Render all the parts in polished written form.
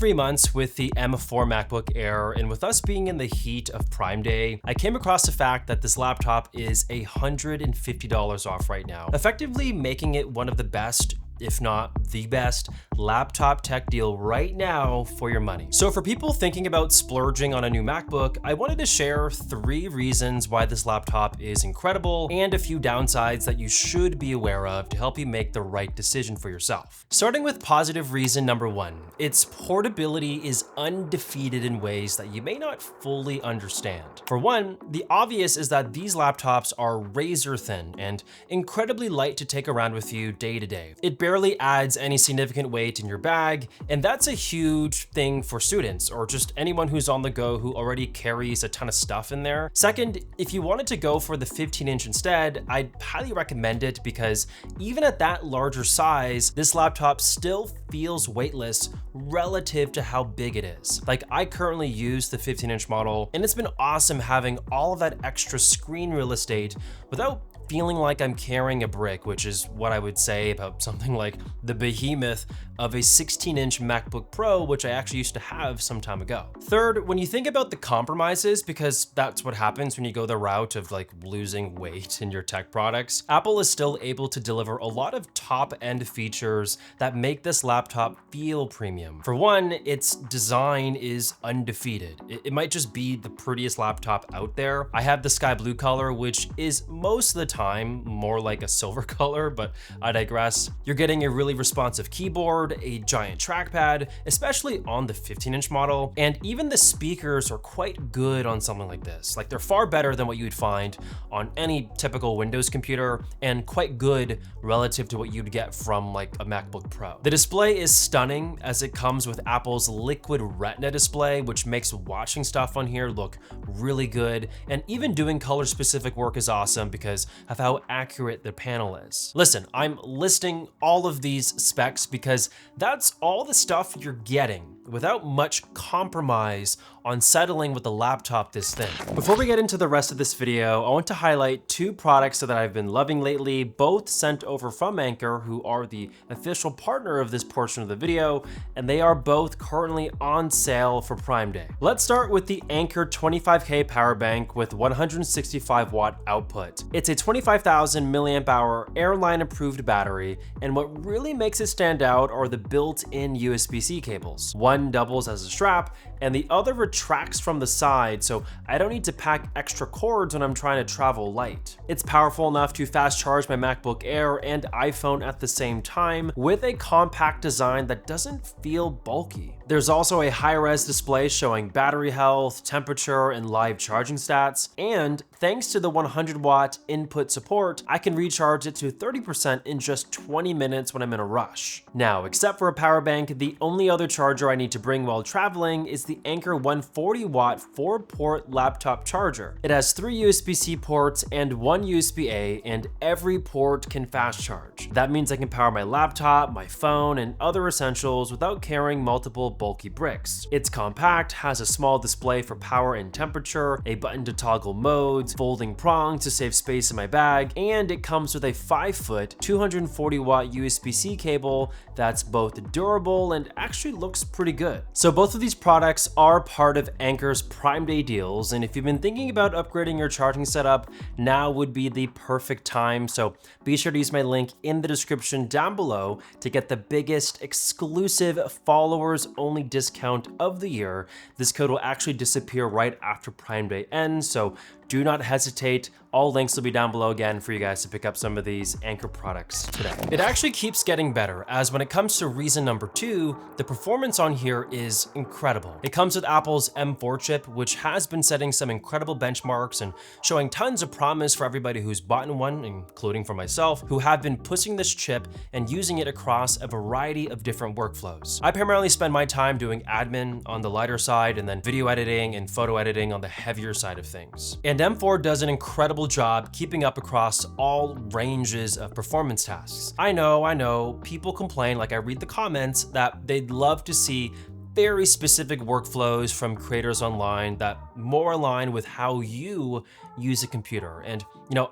3 months with the M4 MacBook Air, and with us being in the heat of Prime Day, I came across the fact that this laptop is $150 off right now, effectively making it one of the best, if not the best, laptop tech deal right now for your money. So for people thinking about splurging on a new MacBook, I wanted to share 3 reasons why this laptop is incredible and a few downsides that you should be aware of to help you make the right decision for yourself. Starting with positive reason number 1, its portability is undefeated in ways that you may not fully understand. For one, the obvious is that these laptops are razor thin and incredibly light to take around with you day to day. It barely adds any significant weight in your bag, and that's a huge thing for students or just anyone who's on the go who already carries a ton of stuff in there. Second, if you wanted to go for the 15-inch instead, I'd highly recommend it because even at that larger size, this laptop still feels weightless relative to how big it is. Like, I currently use the 15-inch model, and it's been awesome having all of that extra screen real estate without feeling like I'm carrying a brick, which is what I would say about something like the behemoth of a 16-inch MacBook Pro, which I actually used to have some time ago. Third, when you think about the compromises, because that's what happens when you go the route of like losing weight in your tech products, Apple is still able to deliver a lot of top-end features that make this laptop feel premium. For one, its design is undefeated. It might just be the prettiest laptop out there. I have the sky blue color, which is most of the time more like a silver color, but I digress. You're getting a really responsive keyboard, a giant trackpad, especially on the 15-inch model, and even the speakers are quite good on something like this. Like, they're far better than what you would find on any typical Windows computer and quite good relative to what you'd get from like a MacBook Pro. The display is stunning as it comes with Apple's liquid retina display, which makes watching stuff on here look really good, and even doing color specific work is awesome because of how accurate the panel is. Listen, I'm listing all of these specs because that's all the stuff you're getting without much compromise on settling with a laptop this thin. Before we get into the rest of this video, I want to highlight 2 products that I've been loving lately, both sent over from Anker, who are the official partner of this portion of the video, and they are both currently on sale for Prime Day. Let's start with the Anker 25K power bank with 165 watt output. It's a 25,000 milliamp hour airline approved battery, and what really makes it stand out are the built-in USB-C cables. One doubles as a strap, and the other retracts from the side, so I don't need to pack extra cords when I'm trying to travel light. It's powerful enough to fast charge my MacBook Air and iPhone at the same time, with a compact design that doesn't feel bulky. There's also a high-res display showing battery health, temperature, and live charging stats, and thanks to the 100-watt input support, I can recharge it to 30% in just 20 minutes when I'm in a rush. Now, except for a power bank, the only other charger I need to bring while traveling is the Anker 140-watt 4-port laptop charger. It has 3 USB-C ports and 1 USB-A, and every port can fast charge. That means I can power my laptop, my phone, and other essentials without carrying multiple bulky bricks. It's compact, has a small display for power and temperature, a button to toggle modes, folding prongs to save space in my bag, and it comes with a 5-foot 240-watt USB-C cable that's both durable and actually looks pretty good. So both of these products are part of Anker's Prime Day deals, and if you've been thinking about upgrading your charging setup, now would be the perfect time. So be sure to use my link in the description down below to get the biggest exclusive followers only discount of the year. This code will actually disappear right after Prime Day ends, so do not hesitate. All links will be down below again for you guys to pick up some of these Anker products today. It actually keeps getting better, as when it comes to reason number 2, the performance on here is incredible. It comes with Apple's M4 chip, which has been setting some incredible benchmarks and showing tons of promise for everybody who's bought one, including for myself, who have been pushing this chip and using it across a variety of different workflows. I primarily spend my time doing admin on the lighter side and then video editing and photo editing on the heavier side of things. And M4 does an incredible job keeping up across all ranges of performance tasks. I know, people complain, like I read the comments, that they'd love to see very specific workflows from creators online that more align with how you use a computer. And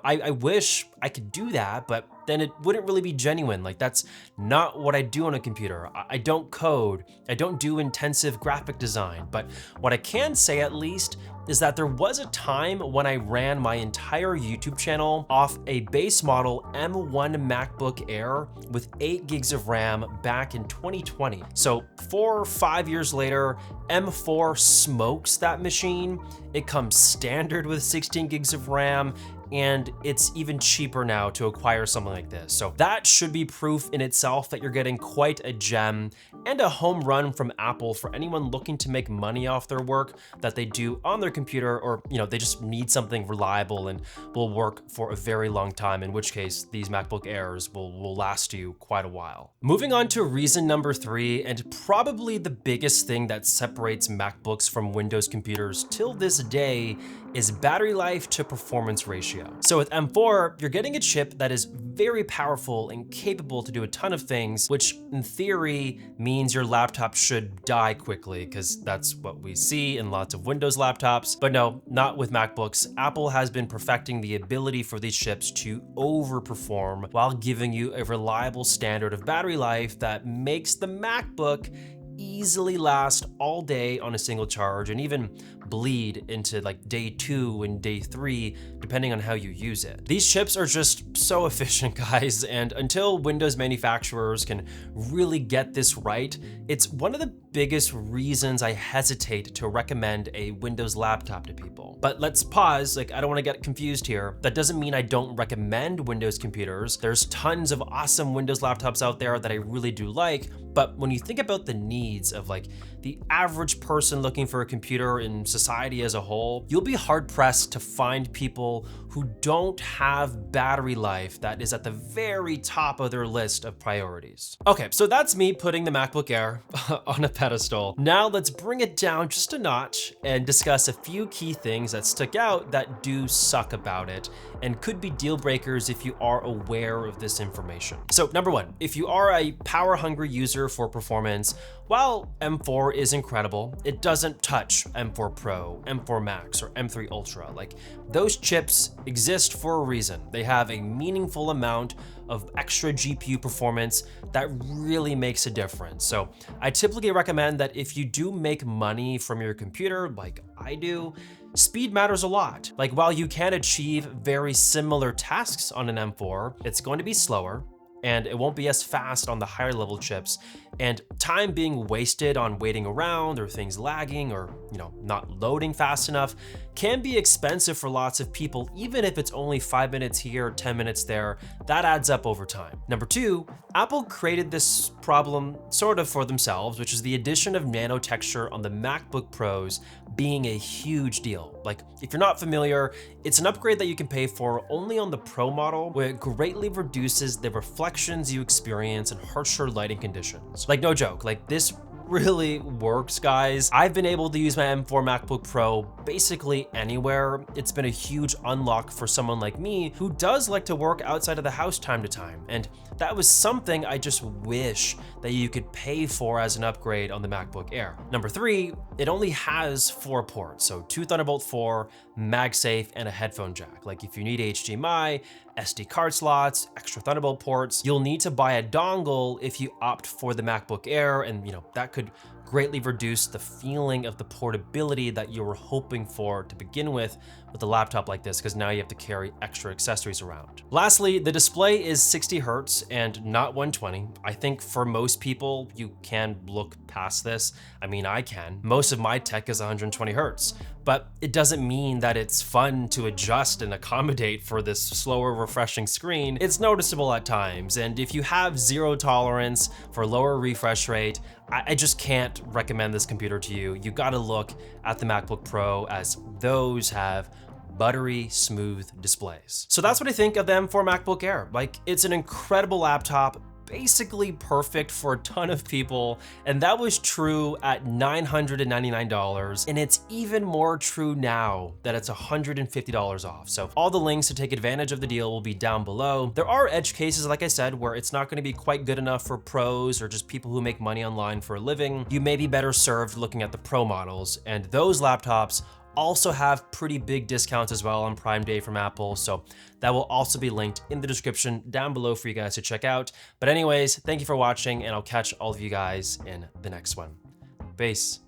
I wish I could do that, but then it wouldn't really be genuine. Like, that's not what I do on a computer. I don't code, I don't do intensive graphic design, but what I can say at least is that there was a time when I ran my entire YouTube channel off a base model M1 MacBook Air with 8 gigs of RAM back in 2020. So 4 or 5 years later, M4 smokes that machine. It comes standard with 16 gigs of RAM, and it's even cheaper now to acquire something like this. So that should be proof in itself that you're getting quite a gem and a home run from Apple for anyone looking to make money off their work that they do on their computer, or they just need something reliable and will work for a very long time, in which case these MacBook Airs will last you quite a while. Moving on to reason number 3, and probably the biggest thing that separates MacBooks from Windows computers till this day, is battery life to performance ratio. So with M4, you're getting a chip that is very powerful and capable to do a ton of things, which in theory means your laptop should die quickly, because that's what we see in lots of Windows laptops. But no, not with MacBooks. Apple has been perfecting the ability for these chips to overperform while giving you a reliable standard of battery life that makes the MacBook easily last all day on a single charge, and even bleed into like day 2 and day 3, depending on how you use it. These chips are just so efficient, guys, and until Windows manufacturers can really get this right, it's one of the biggest reasons I hesitate to recommend a Windows laptop to people. But let's pause, like, I don't want to get confused here. That doesn't mean I don't recommend Windows computers. There's tons of awesome Windows laptops out there that I really do like, but when you think about the needs of like the average person looking for a computer in society as a whole, you'll be hard pressed to find people who don't have battery life that is at the very top of their list of priorities. Okay, so that's me putting the MacBook Air on a pedestal. Now let's bring it down just a notch and discuss a few key things that stick out that do suck about it and could be deal breakers if you are aware of this information. So number 1, if you are a power hungry user for performance, while M4 is incredible, it doesn't touch M4 Pro, M4 Max, or M3 Ultra. Like, those chips exist for a reason. They have a meaningful amount of extra GPU performance that really makes a difference. So I typically recommend that if you do make money from your computer, like I do, speed matters a lot. Like, while you can achieve very similar tasks on an M4, it's going to be slower, and it won't be as fast on the higher level chips, and time being wasted on waiting around or things lagging or not loading fast enough can be expensive for lots of people. Even if it's only 5 minutes here, 10 minutes there, that adds up over time. Number 2, Apple created this problem sort of for themselves, which is the addition of nano texture on the MacBook Pros being a huge deal. Like, if you're not familiar, it's an upgrade that you can pay for only on the Pro model, where it greatly reduces the reflections you experience in harsher lighting conditions. Like, no joke, like, this really works, guys. I've been able to use my M4 MacBook Pro basically anywhere. It's been a huge unlock for someone like me who does like to work outside of the house time to time, and that was something I just wish that you could pay for as an upgrade on the MacBook Air. Number 3, it only has 4 ports, so 2 Thunderbolt 4, MagSafe, and a headphone jack. Like, if you need HDMI, SD card slots, extra Thunderbolt ports, you'll need to buy a dongle if you opt for the MacBook Air, and that could greatly reduce the feeling of the portability that you were hoping for to begin with a laptop like this, because now you have to carry extra accessories around. Lastly, the display is 60 Hertz and not 120. I think for most people, you can look past this. I mean, I can. Most of my tech is 120 Hertz, but it doesn't mean that it's fun to adjust and accommodate for this slower, refreshing screen. It's noticeable at times, and if you have zero tolerance for lower refresh rate, I just can't recommend this computer to you. You gotta look at the MacBook Pro, as those have buttery smooth displays. So that's what I think of the M4 MacBook Air. Like, it's an incredible laptop, basically perfect for a ton of people, and that was true at $999, and it's even more true now that it's $150 off. So all the links to take advantage of the deal will be down below. There are edge cases, like I said, where it's not going to be quite good enough for pros or just people who make money online for a living. You may be better served looking at the Pro models, and those laptops also have pretty big discounts as well on Prime Day from Apple, so that will also be linked in the description down below for you guys to check out. But anyways, thank you for watching, and I'll catch all of you guys in the next one. Peace.